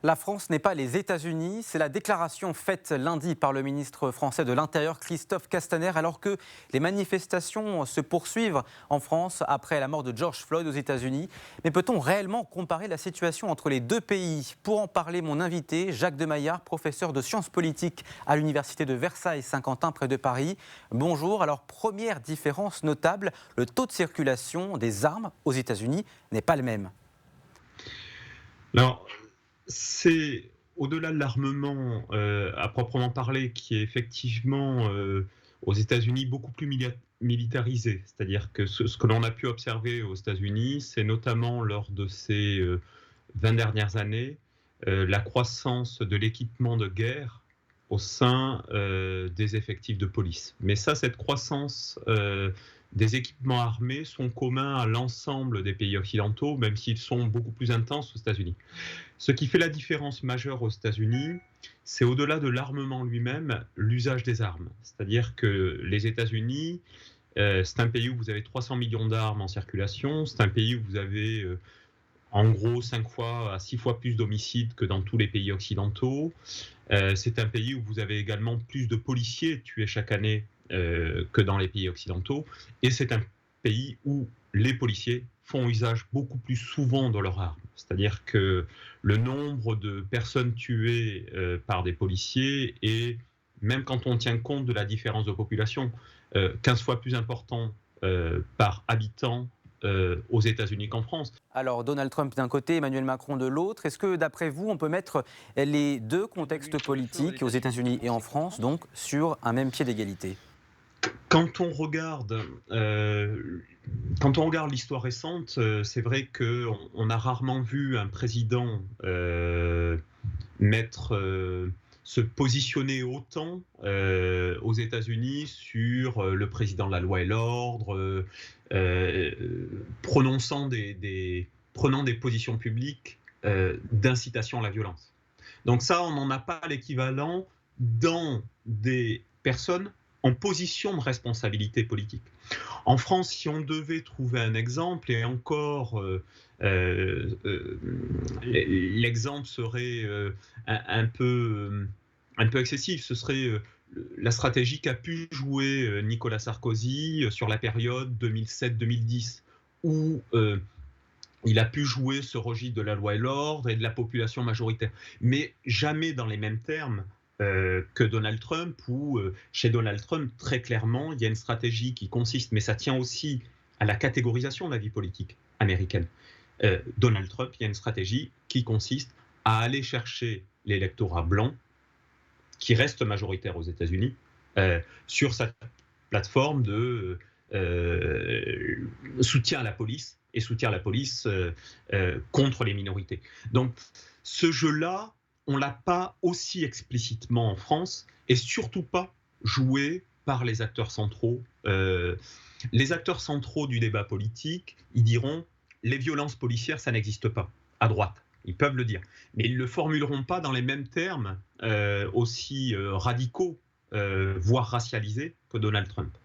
La France n'est pas les États-Unis, c'est la déclaration faite lundi par le ministre français de l'Intérieur Christophe Castaner alors que les manifestations se poursuivent en France après la mort de George Floyd aux États-Unis. Mais peut-on réellement comparer la situation entre les deux pays? Pour en parler, mon invité, Jacques Demaillard, professeur de sciences politiques à l'université de Versailles-Saint-Quentin près de Paris. Bonjour. Alors, première différence notable, le taux de circulation des armes aux États-Unis n'est pas le même. Alors, c'est au-delà de l'armement à proprement parler, qui est effectivement aux États-Unis beaucoup plus militarisé. C'est-à-dire que ce que l'on a pu observer aux États-Unis, c'est notamment lors de ces 20 dernières années, la croissance de l'équipement de guerre au sein des effectifs de police. Mais ça, cette croissance des équipements armés sont communs à l'ensemble des pays occidentaux, même s'ils sont beaucoup plus intenses aux États-Unis. Ce qui fait la différence majeure aux États-Unis, c'est au-delà de l'armement lui-même, l'usage des armes. C'est-à-dire que les États-Unis, c'est un pays où vous avez 300 millions d'armes en circulation, c'est un pays où vous avez en gros 5 fois à 6 fois plus d'homicides que dans tous les pays occidentaux. C'est un pays où vous avez également plus de policiers tués chaque année que dans les pays occidentaux. Et c'est un pays où les policiers font usage beaucoup plus souvent de leurs armes. C'est-à-dire que le nombre de personnes tuées par des policiers est, même quand on tient compte de la différence de population, 15 fois plus important par habitant aux États-Unis qu'en France. Alors, Donald Trump d'un côté, Emmanuel Macron de l'autre. Est-ce que, d'après vous, on peut mettre les deux contextes politiques, aux États-Unis et en France, donc, sur un même pied d'égalité? Quand on regarde, l'histoire récente, c'est vrai qu'on a rarement vu un président mettre, se positionner autant aux États-Unis sur le président de la loi et l'ordre, prenant des positions publiques d'incitation à la violence. Donc ça, on n'en a pas l'équivalent dans des personnes en position de responsabilité politique. En France, si on devait trouver un exemple, et encore, l'exemple serait un peu excessif, ce serait la stratégie qu'a pu jouer Nicolas Sarkozy sur la période 2007-2010, où il a pu jouer ce registre de la loi et l'ordre et de la population majoritaire, mais jamais dans les mêmes termes que Donald Trump, où chez Donald Trump, très clairement, il y a une stratégie qui consiste, mais ça tient aussi à la catégorisation de la vie politique américaine. Donald Trump, il y a une stratégie qui consiste à aller chercher l'électorat blanc, qui reste majoritaire aux États-Unis, sur sa plateforme de soutien à la police, et soutient la police contre les minorités. Donc ce jeu-là, on ne l'a pas aussi explicitement en France, et surtout pas joué par les acteurs centraux. Les acteurs centraux du débat politique, ils diront les violences policières, ça n'existe pas, à droite. Ils peuvent le dire, mais ils ne le formuleront pas dans les mêmes termes aussi radicaux, voire racialisés, que Donald Trump.